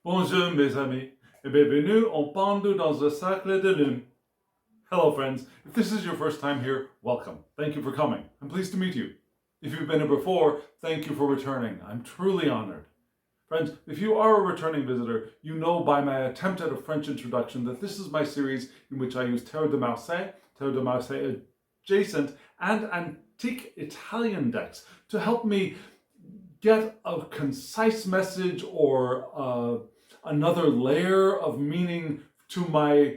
Bonjour mes amis, et bienvenue en Pendu dans le Cercle de Lune. Hello friends, if this is your first time here, welcome. Thank you for coming. I'm pleased to meet you. If you've been here before, thank you for returning. I'm truly honored. Friends, if you are a returning visitor, you know by my attempt at a French introduction that this is my series in which I use Cercle de Marseille adjacent, and antique Italian decks to help me get a concise message or another layer of meaning to my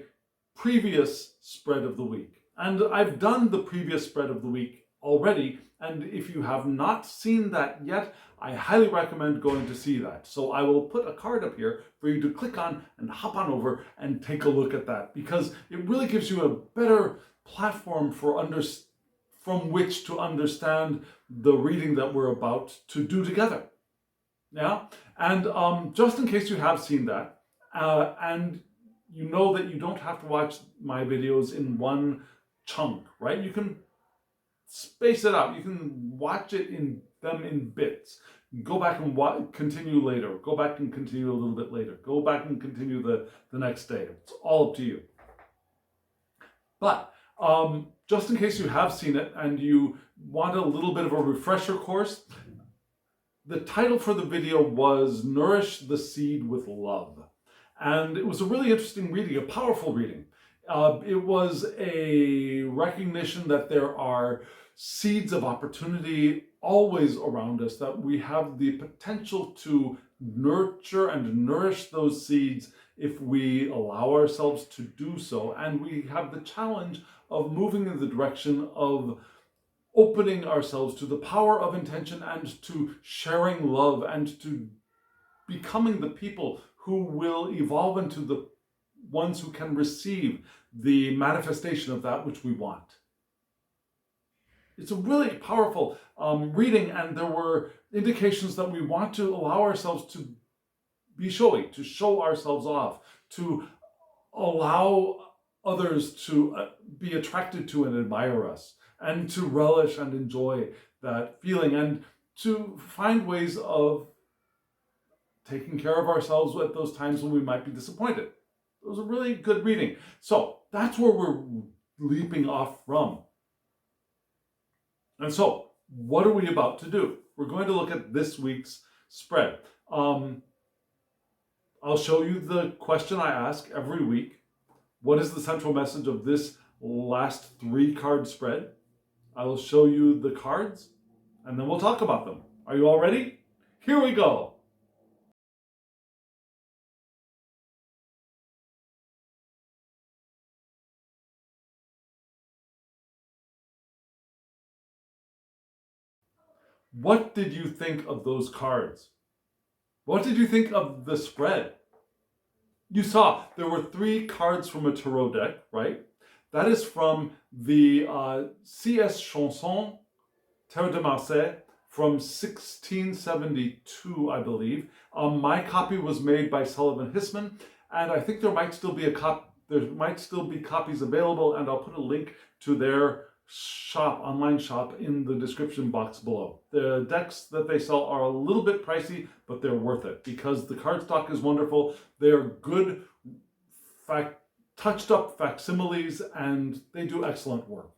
previous spread of the week. And I've done the previous spread of the week already, and if you have not seen that yet, I highly recommend going to see that. So I will put a card up here for you to click on and hop on over and take a look at that, because it really gives you a better platform from which to understand the reading that we're about to do together. Yeah, and just in case you have seen that, and you know that you don't have to watch my videos in one chunk, right? You can space it out. You can watch it in bits. Go back and continue later. Go back and continue a little bit later. Go back and continue the next day. It's all up to you. But just in case you have seen it and you want a little bit of a refresher course, the title for the video was Nourish the Seed with Love. And it was a really interesting reading, a powerful reading. It was a recognition that there are seeds of opportunity always around us, that we have the potential to nurture and nourish those seeds if we allow ourselves to do so. And we have the challenge of moving in the direction of opening ourselves to the power of intention and to sharing love and to becoming the people who will evolve into the ones who can receive the manifestation of that which we want. It's a really powerful reading, and there were indications that we want to allow ourselves to be showy, to show ourselves off, to allow others to be attracted to and admire us, and to relish and enjoy that feeling, and to find ways of taking care of ourselves at those times when we might be disappointed. It was a really good reading. So that's where we're leaping off from. And so, what are we about to do? We're going to look at this week's spread. I'll show you the question I ask every week. What is the central message of this last 3-card spread? I will show you the cards, and then we'll talk about them. Are you all ready? Here we go. What did you think of those cards? What did you think of the spread? You saw there were 3 cards from a tarot deck, right? That is from the C.S. Chanson, Cercle de Marseille, from 1672, I believe. My copy was made by Sullivan Hissman, and I think there might still be copies available, and I'll put a link to their online shop in the description box below. The decks that they sell are a little bit pricey, but they're worth it because the cardstock is wonderful. They're good, touched up facsimiles, and they do excellent work.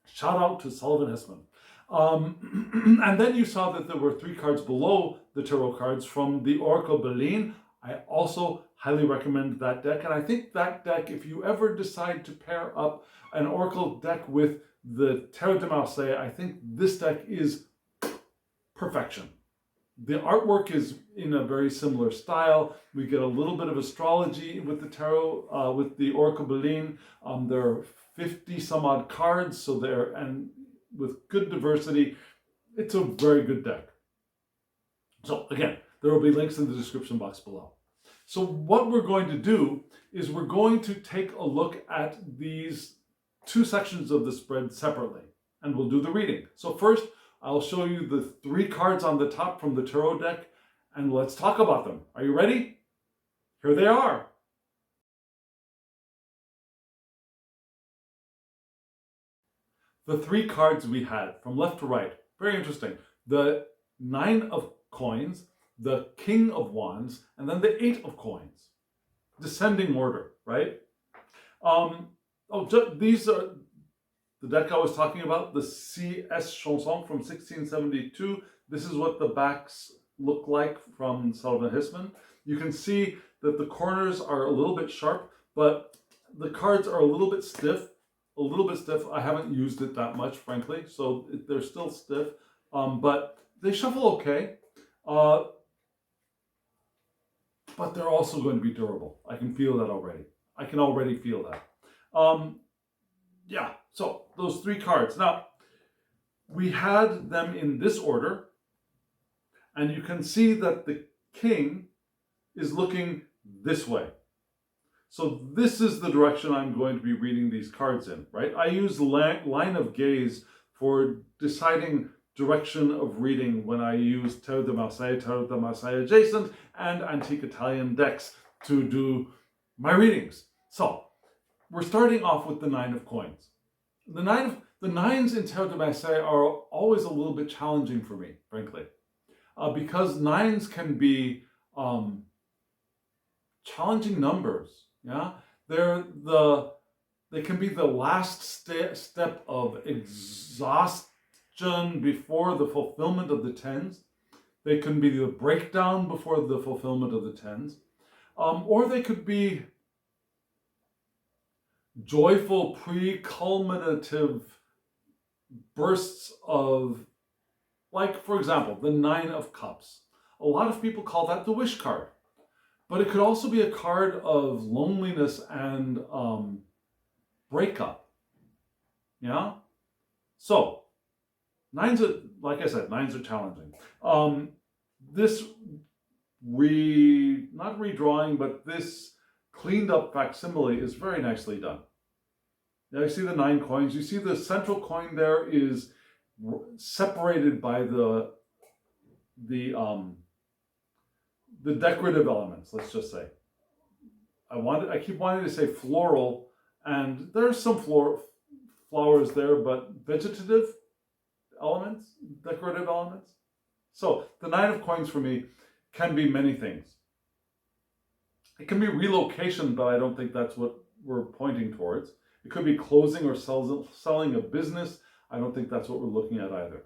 Shout out to Sullivan Hissman. And then you saw that there were 3 cards below the tarot cards from the Cercle de Lune. I also highly recommend that deck. And I think that deck, if you ever decide to pair up an Oracle deck with the Cercle de Marseille, I think this deck is perfection. The artwork is in a very similar style. We get a little bit of astrology with the tarot, with the Cercle de Lune. There are 50 some odd cards, so and with good diversity. It's a very good deck. So again, there will be links in the description box below. So what we're going to do is we're going to take a look at these 2 sections of the spread separately, and we'll do the reading. So first, I'll show you the 3 cards on the top from the tarot deck, and let's talk about them. Are you ready? Here they are. The 3 cards we had from left to right, very interesting. The 9 of coins, the King of Wands, and then the Eight of Coins. Descending order, right? These are the deck I was talking about, the CS Chanson from 1672. This is what the backs look like from Sullivan Hisman. You can see that the corners are a little bit sharp, but the cards are a little bit stiff. I haven't used it that much, frankly, so they're still stiff, but they shuffle okay. But they're also going to be durable. I can feel that already. I can already feel that. Yeah, so those three cards. Now, we had them in this order, and you can see that the king is looking this way. So this is the direction I'm going to be reading these cards in, right? I use line of gaze for deciding direction of reading when I use Tarot de Marseille adjacent, and Antique Italian decks to do my readings. So we're starting off with the Nine of Coins. The nines in Tarot de Marseille are always a little bit challenging for me, frankly, because nines can be challenging numbers. Yeah, they can be the last step of exhaustion before the fulfillment of the tens. They can be the breakdown before the fulfillment of the tens, or they could be joyful pre-culminative bursts of, like, for example, the Nine of Cups. A lot of people call that the wish card. But it could also be a card of loneliness and breakup. Yeah? So, nines are, like I said, nines are challenging. This not redrawing, but this cleaned up facsimile is very nicely done. Now you see the 9 coins. You see the central coin there is separated by the decorative elements, let's just say. I keep wanting to say floral, and there's some flowers there, but vegetative elements, decorative elements. So the 9 of coins for me can be many things. It can be relocation, but I don't think that's what we're pointing towards. It could be closing or selling a business. I don't think that's what we're looking at either.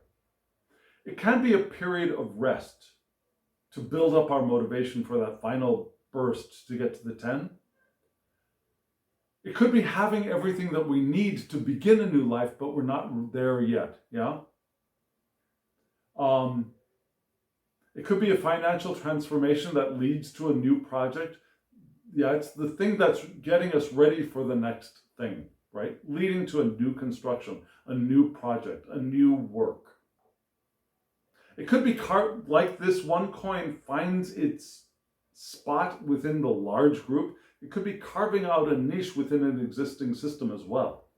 It can be a period of rest to build up our motivation for that final burst to get to the 10. It could be having everything that we need to begin a new life, but we're not there yet. Yeah. It could be a financial transformation that leads to a new project. Yeah, it's the thing that's getting us ready for the next thing, right? Leading to a new construction, a new project, a new work. It could be like this one coin finds its spot within the large group. It could be carving out a niche within an existing system as well.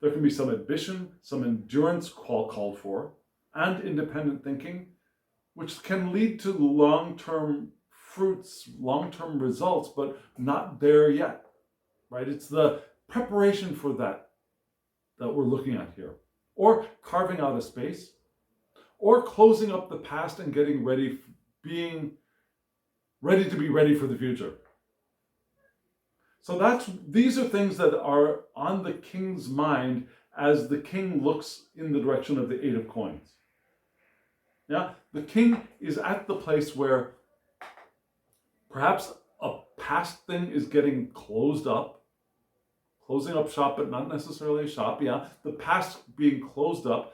There can be some ambition, some endurance called for, and independent thinking, which can lead to long-term fruits, long-term results, but not there yet, right? It's the preparation for that we're looking at here. Or carving out a space, or closing up the past and getting ready, being ready to be ready for the future. So these are things that are on the king's mind as the king looks in the direction of the 8 of coins. Yeah, the king is at the place where perhaps a past thing is getting closed up, closing up shop, but not necessarily a shop. Yeah, the past being closed up,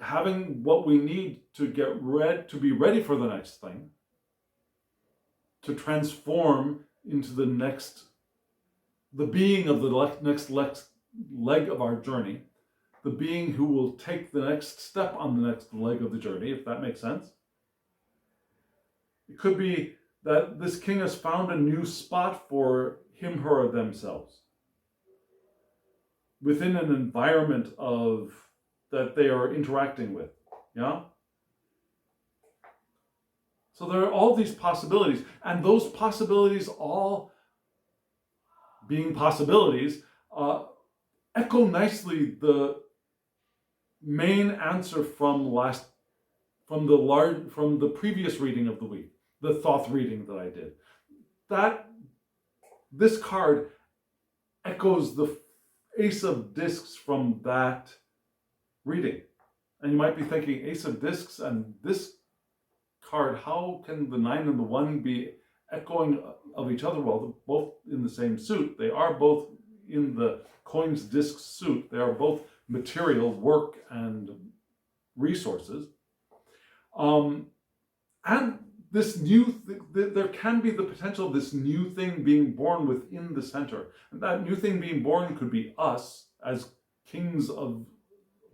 having what we need to to be ready for the next thing, to transform into the being of the next leg of our journey, the being who will take the next step on the next leg of the journey, if that makes sense. It could be that this king has found a new spot for him, her, or themselves within an environment that they are interacting with. Yeah? So there are all these possibilities, and those possibilities, all being possibilities, echo nicely the main answer from last from the previous reading of the week, the Thoth reading that I did. This card echoes the Ace of Discs from that reading. And you might be thinking, Ace of Discs and this card, how can the 9 and the 1 be echoing of each other? Well, they're both in the same suit. They are both in the coins disc suit. They are both material, work, and resources. And this there can be the potential of this new thing being born within the center. And that new thing being born could be us as kings of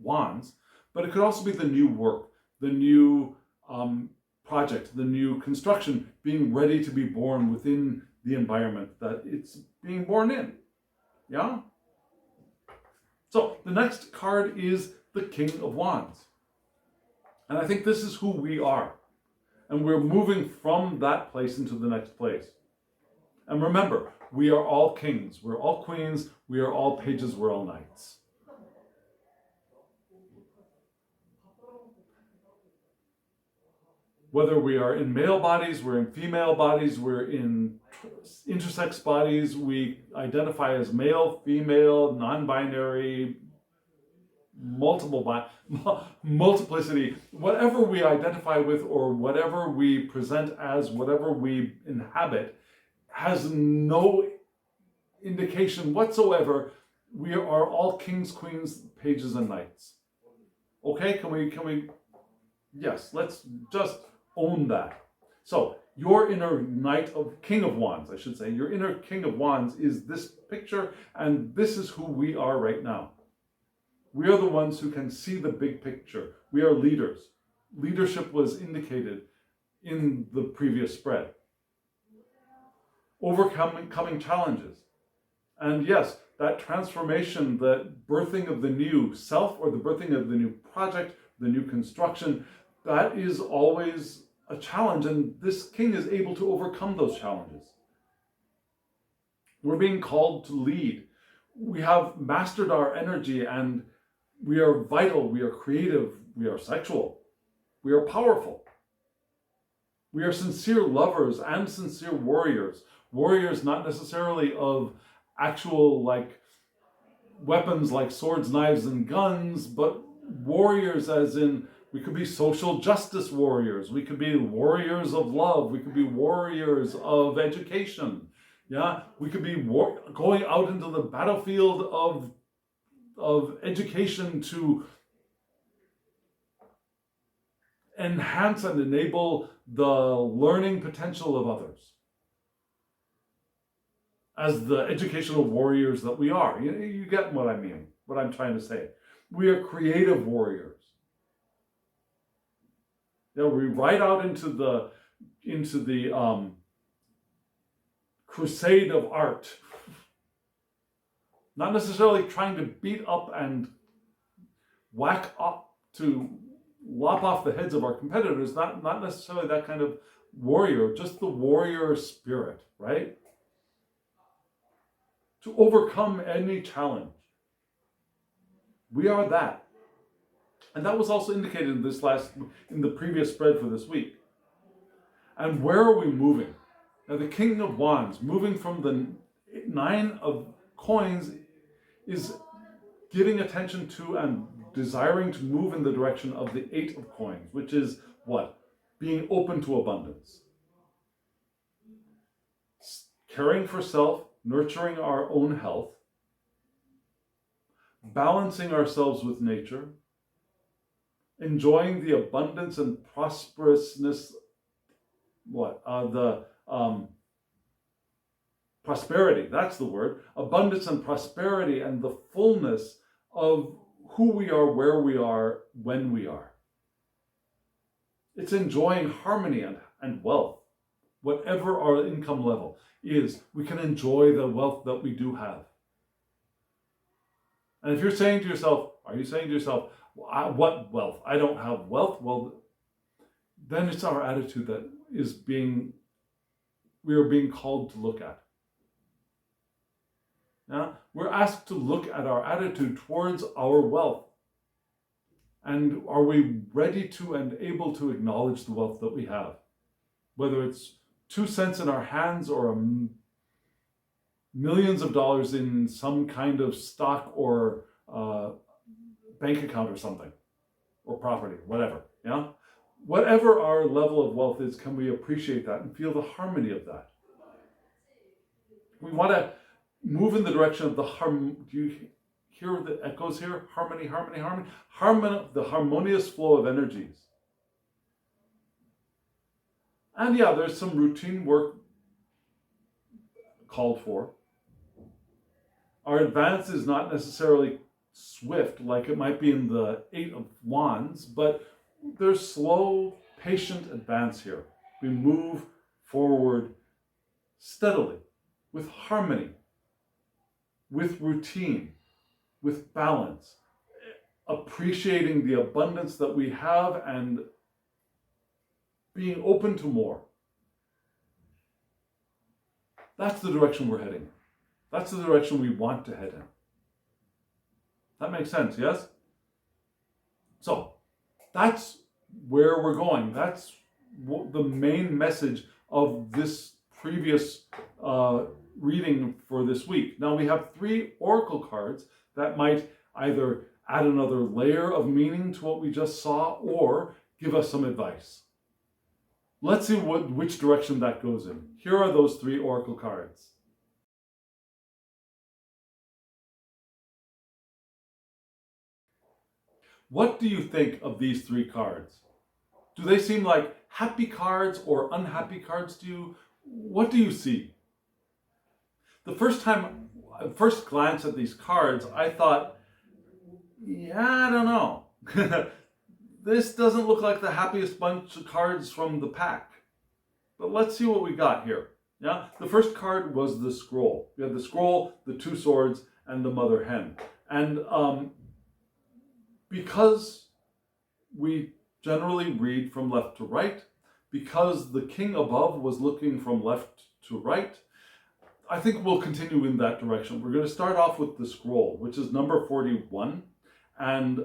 wands, but it could also be the new work, the new project, the new construction being ready to be born within the environment that it's being born in. Yeah? So the next card is the King of Wands. And I think this is who we are. And we're moving from that place into the next place. And remember, we are all kings, we're all queens, we are all pages, we're all knights. Whether we are in male bodies, we're in female bodies, we're in intersex bodies, we identify as male, female, non-binary, multiplicity, whatever we identify with or whatever we present as, whatever we inhabit, has no indication whatsoever. We are all kings, queens, pages, and knights. Okay, can we, yes, let's just own that. So, your inner King of Wands, I should say, your inner King of Wands is this picture, and this is who we are right now. We are the ones who can see the big picture. We are leaders. Leadership was indicated in the previous spread. Overcoming challenges. And yes, that transformation, the birthing of the new self or the birthing of the new project, the new construction, that is always a challenge, and this king is able to overcome those challenges. We're being called to lead. We have mastered our energy, and we are vital, we are creative, we are sexual, we are powerful. We are sincere lovers and sincere warriors. Warriors not necessarily of actual weapons like swords, knives, and guns, but warriors as in we could be social justice warriors, we could be warriors of love, we could be warriors of education. Yeah, we could be going out into the battlefield of education to enhance and enable the learning potential of others. As the educational warriors that we are. You get what I mean, what I'm trying to say. We are creative warriors. We ride out into the crusade of art. Not necessarily trying to beat up and whack up to lop off the heads of our competitors, not necessarily that kind of warrior, just the warrior spirit, right? To overcome any challenge. We are that. And that was also indicated in the previous spread for this week. And where are we moving? Now the King of Wands, moving from the 9 of coins, is giving attention to and desiring to move in the direction of the 8 of coins, which is what? Being open to abundance. Caring for self, nurturing our own health, balancing ourselves with nature, enjoying the abundance and prosperousness, prosperity, that's the word, abundance and prosperity and the fullness of who we are, where we are, when we are. It's enjoying harmony and wealth. Whatever our income level is, we can enjoy the wealth that we do have. And if you're saying to yourself, what wealth? I don't have wealth. Well, then it's our attitude that we are being called to look at. Now, we're asked to look at our attitude towards our wealth. And are we ready to and able to acknowledge the wealth that we have? Whether it's 2 cents in our hands or millions of dollars in some kind of stock or bank account or something, or property, whatever, yeah? Whatever our level of wealth is, can we appreciate that and feel the harmony of that? We want to move in the direction of the do you hear the echoes here? Harmony, harmony, harmony. The harmonious flow of energies. And yeah, there's some routine work called for. Our advance is not necessarily swift like it might be in the Eight of Wands, but there's slow, patient advance here. We move forward steadily, with harmony, with routine, with balance, appreciating the abundance that we have and being open to more. That's the direction we're heading. That's the direction we want to head in. That makes sense, yes? So, that's where we're going. That's the main message of this previous reading for this week. Now we have 3 oracle cards that might either add another layer of meaning to what we just saw or give us some advice. Let's see which direction that goes in. Here are those 3 oracle cards. What do you think of these 3 cards? Do they seem like happy cards or unhappy cards to you? What do you see? The first glance at these cards, I thought, yeah, I don't know. This doesn't look like the happiest bunch of cards from the pack. But let's see what we got here. Yeah, the first card was the scroll. We had the scroll, the 2 swords, and the mother hen. And because we generally read from left to right, because the king above was looking from left to right, I think we'll continue in that direction. We're going to start off with the scroll, which is number 41, and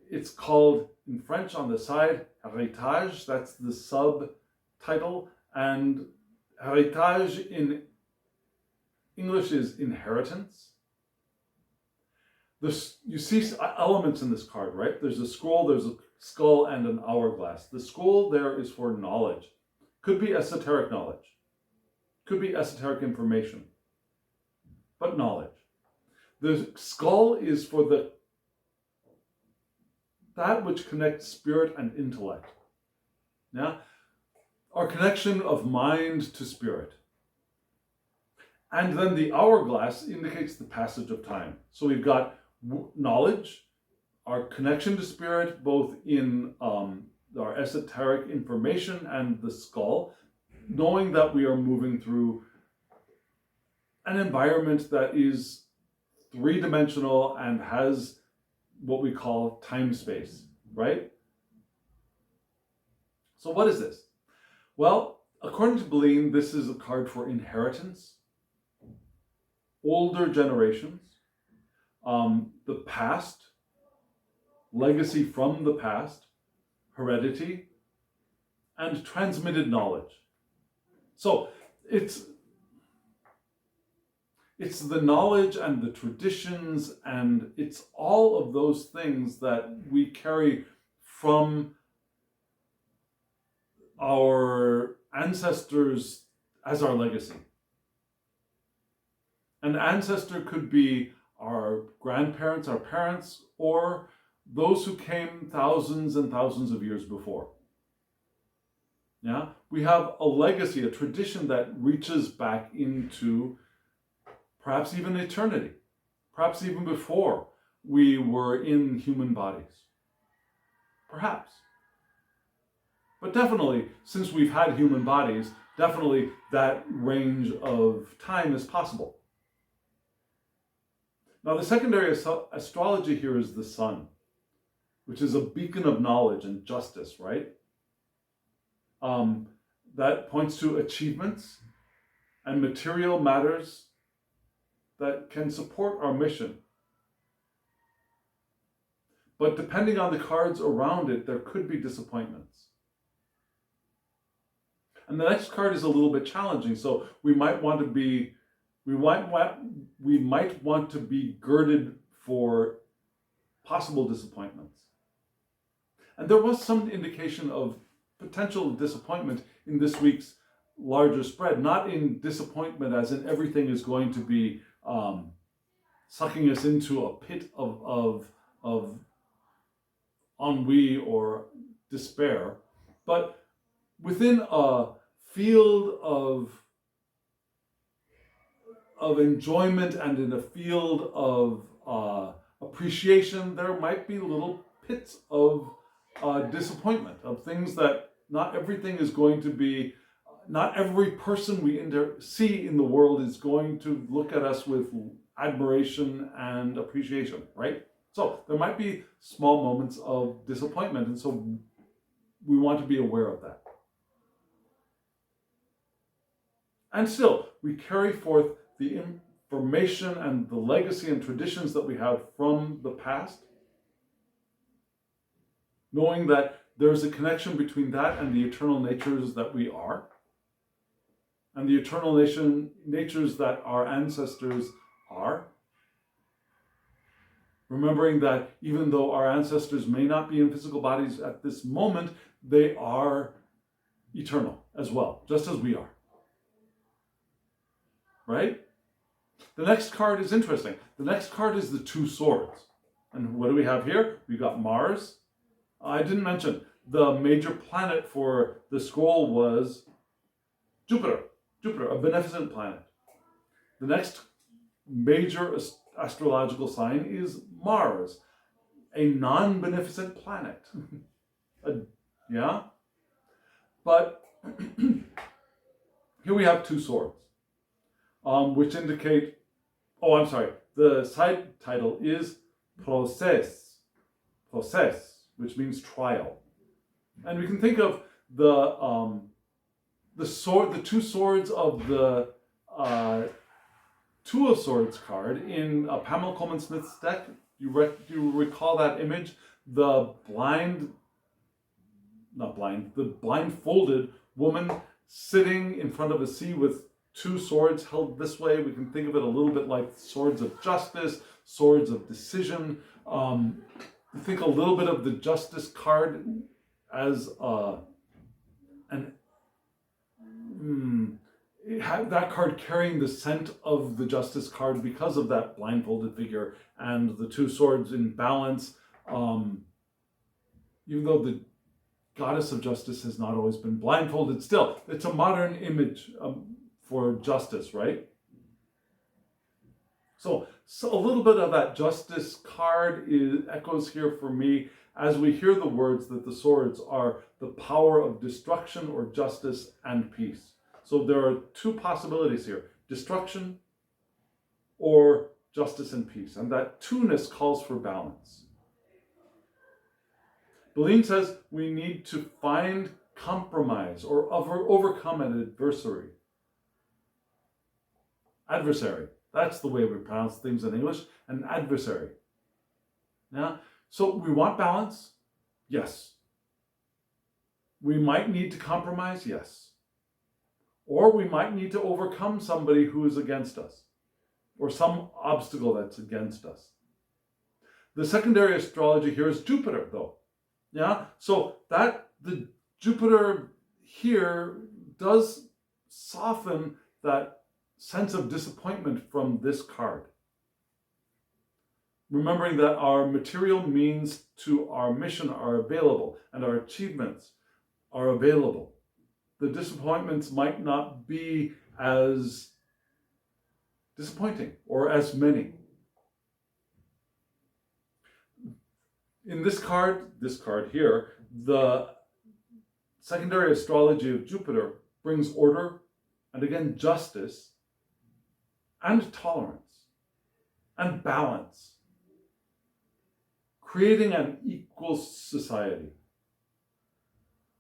it's called, in French on the side, héritage. That's the subtitle, and héritage in English is inheritance. You see elements in this card, right? There's a scroll, there's a skull, and an hourglass. The scroll there is for knowledge. Could be esoteric knowledge. Could be esoteric information. But knowledge. The skull is for that which connects spirit and intellect. Yeah? Our connection of mind to spirit. And then the hourglass indicates the passage of time. So we've got knowledge, our connection to spirit, both in our esoteric information and the skull, knowing that we are moving through an environment that is 3-dimensional and has what we call time-space, right? So what is this? Well, according to Beline, this is a card for inheritance, older generations, the past, legacy from the past, heredity, and transmitted knowledge. So it's the knowledge and the traditions, and it's all of those things that we carry from our ancestors as our legacy. An ancestor could be our grandparents, our parents, or those who came thousands and thousands of years before. Yeah, we have a legacy, a tradition that reaches back into perhaps even eternity, perhaps even before we were in human bodies. Perhaps. But definitely, since we've had human bodies, definitely that range of time is possible. Now, the secondary astrology here is the sun, which is a beacon of knowledge and justice, right? That points to achievements and material matters that can support our mission. But depending on the cards around it, there could be disappointments. And the next card is a little bit challenging, so we might want to be girded for possible disappointments. And there was some indication of potential disappointment in this week's larger spread, not in disappointment as in everything is going to be sucking us into a pit of ennui or despair, but within a field of enjoyment and in a field of appreciation, there might be little pits of disappointment, of things that not everything is going to be, not every person we see in the world is going to look at us with admiration and appreciation, right? So there might be small moments of disappointment, and so we want to be aware of that. And still, we carry forth the information and the legacy and traditions that we have from the past, knowing that there's a connection between that and the eternal natures that we are, and the eternal natures that our ancestors are. Remembering that even though our ancestors may not be in physical bodies at this moment, they are eternal as well, just as we are. Right? The next card is interesting. The next card is the Two Swords. And what do we have here? We've got Mars. I didn't mention, the major planet for the scroll was Jupiter, a beneficent planet. The next major astrological sign is Mars, a non-beneficent planet. Yeah? But here we have two swords, which indicate, the side title is Proces, which means trial. And we can think of the two swords of the Two of Swords card in Pamela Coleman Smith's deck. You recall that image? The blindfolded woman sitting in front of a sea with two swords held this way. We can think of it a little bit like swords of justice, swords of decision. Think a little bit of the Justice card as that card carrying the scent of the Justice card because of that blindfolded figure and the two swords in balance. Even though the goddess of justice has not always been blindfolded, still, it's a modern image for justice, right? So a little bit of that Justice card echoes here for me as we hear the words that the swords are the power of destruction or justice and peace. So there are two possibilities here, destruction or justice and peace. And that two-ness calls for balance. Belin says we need to find compromise or overcome an adversary. Adversary. That's the way we pronounce things in English, an adversary. Yeah? So we want balance? Yes. We might need to compromise? Yes. Or we might need to overcome somebody who is against us, or some obstacle that's against us. The secondary astrology here is Jupiter, though. Yeah? So that the Jupiter here does soften that sense of disappointment from this card. Remembering that our material means to our mission are available and our achievements are available. The disappointments might not be as disappointing or as many. In this card here, the secondary astrology of Jupiter brings order and again justice and tolerance and balance, creating an equal society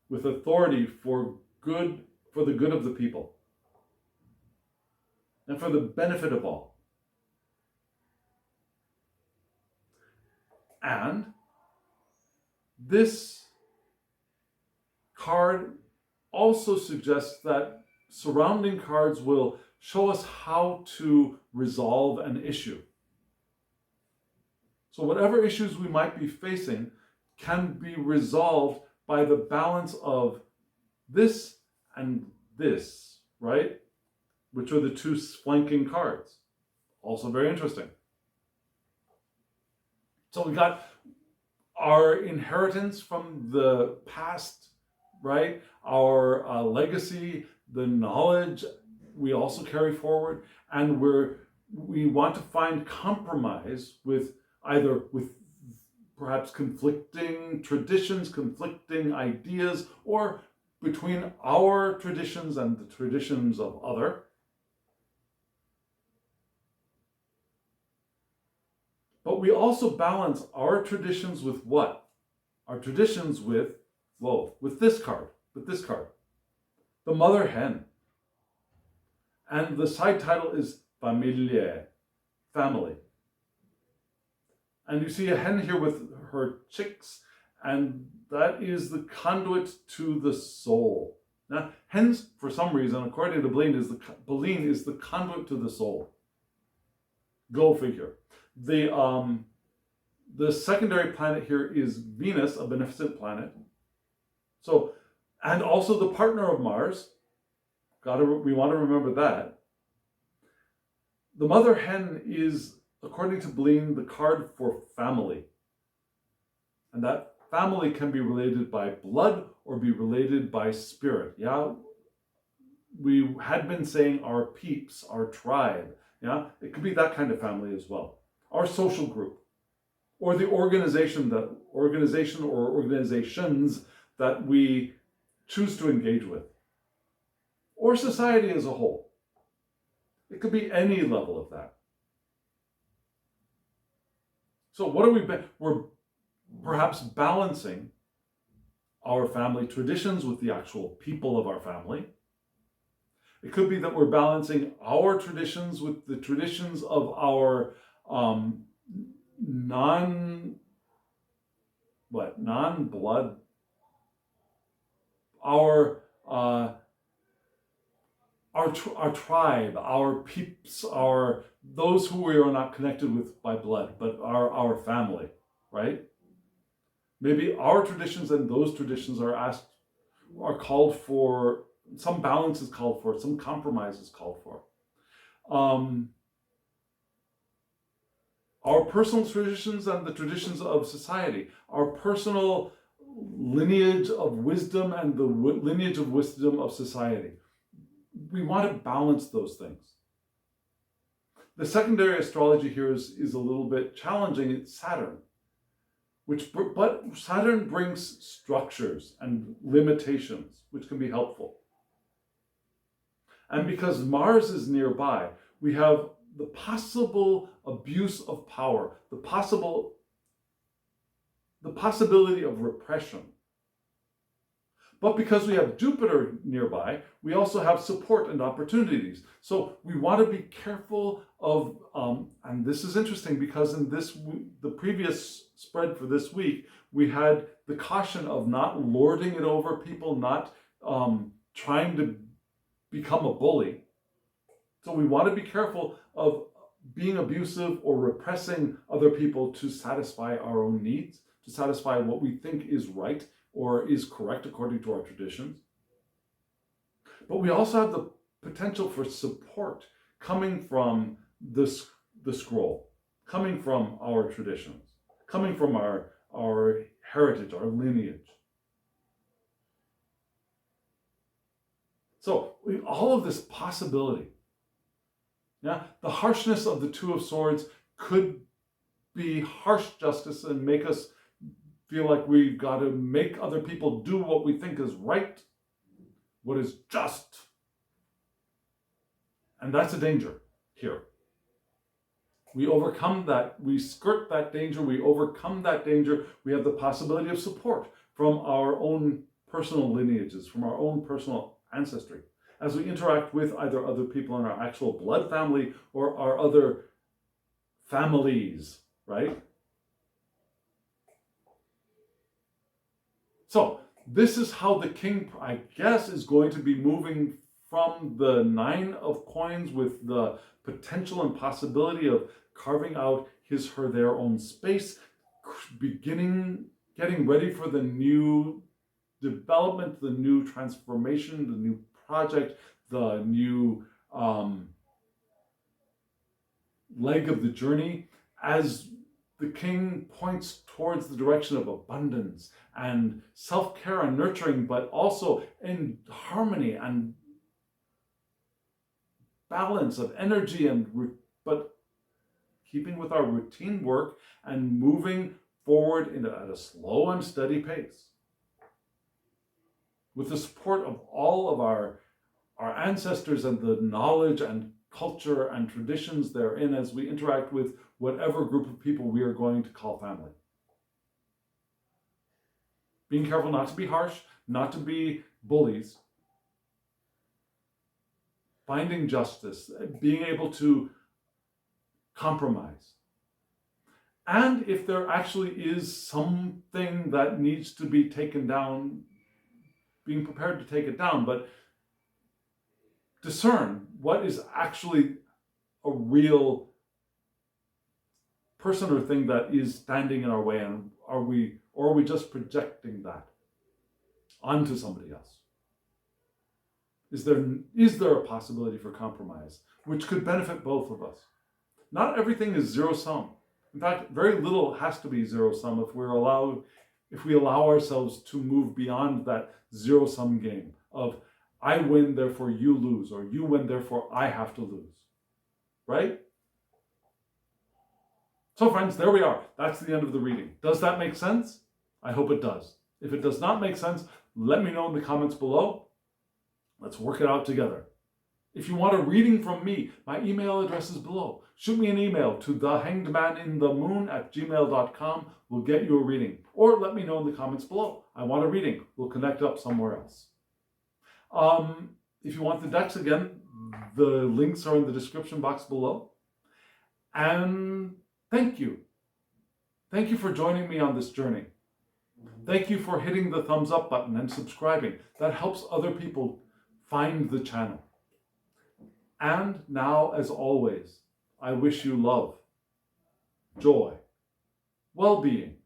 with authority for the good of the people and for the benefit of all. And This card also suggests that surrounding cards will show us how to resolve an issue. So whatever issues we might be facing can be resolved by the balance of this and this, right? Which are the two flanking cards. Also very interesting. So we got our inheritance from the past, right? Our legacy, the knowledge we also carry forward, and we want to find compromise with either with perhaps conflicting traditions, conflicting ideas, or between our traditions and the traditions of other. But we also balance our traditions with what? Our traditions with this card, the mother hen. And the side title is Familie, family. And you see a hen here with her chicks, and that is the conduit to the soul. Now, hens, for some reason, according to Beline, is the conduit to the soul. Go figure. The secondary planet here is Venus, a beneficent planet. So, and also the partner of Mars. We want to remember that. The mother hen is, according to Beline, the card for family. And that family can be related by blood or be related by spirit. Yeah, we had been saying our peeps, our tribe. Yeah, it could be that kind of family as well. Our social group, or the organization or organizations that we choose to engage with, or society as a whole. It could be any level of that. So what are we're perhaps balancing our family traditions with the actual people of our family. It could be that we're balancing our traditions with the traditions of our non-blood, our tribe, our peeps, those who we are not connected with by blood, but our family, right? Maybe our traditions and those traditions are called for, some balance is called for, some compromise is called for. Our personal traditions and the traditions of society, our personal lineage of wisdom and the lineage of wisdom of society. We want to balance those things. The secondary astrology here is a little bit challenging. It's Saturn, but Saturn brings structures and limitations, which can be helpful. And because Mars is nearby, we have the possible abuse of power, the possibility of repression. But because we have Jupiter nearby, we also have support and opportunities. So we want to be careful of, and this is interesting because in the previous spread for this week, we had the caution of not lording it over people, not trying to become a bully. So we want to be careful of being abusive or repressing other people to satisfy our own needs, to satisfy what we think is right or is correct according to our traditions. But we also have the potential for support coming from the scroll, coming from our traditions, coming from our heritage, our lineage. So all of this possibility. Yeah, the harshness of the Two of Swords could be harsh justice and make us feel like we've got to make other people do what we think is right, what is just. And that's a danger here. We overcome that, we skirt that danger, we overcome that danger. We have the possibility of support from our own personal lineages, from our own personal ancestry, as we interact with either other people in our actual blood family or our other families, right? So this is how the king, I guess, is going to be moving from the 9 of coins with the potential and possibility of carving out his, her, their own space, getting ready for the new development, the new transformation, the new project, the new leg of the journey, as the king points towards the direction of abundance and self-care and nurturing, but also in harmony and balance of energy, but keeping with our routine work and moving forward at a slow and steady pace, with the support of all of our ancestors and the knowledge and culture and traditions therein as we interact with whatever group of people we are going to call family. Being careful not to be harsh, not to be bullies. Finding justice, being able to compromise. And if there actually is something that needs to be taken down, being prepared to take it down, but discern what is actually a real person or thing that is standing in our way, and are we just projecting that onto somebody else? Is there a possibility for compromise which could benefit both of us? Not everything is zero sum. In fact, very little has to be zero sum if we allow ourselves to move beyond that zero sum game of I win, therefore you lose, or you win, therefore I have to lose. Right? So friends, there we are. That's the end of the reading. Does that make sense? I hope it does. If it does not make sense, let me know in the comments below. Let's work it out together. If you want a reading from me, my email address is below. Shoot me an email to thehangedmaninthemoon@gmail.com. We'll get you a reading. Or let me know in the comments below. I want a reading. We'll connect up somewhere else. If you want the decks again, the links are in the description box below. And thank you. Thank you for joining me on this journey. Thank you for hitting the thumbs up button and subscribing. That helps other people find the channel. And now, as always, I wish you love, joy, well-being,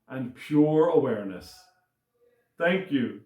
and pure awareness. Thank you.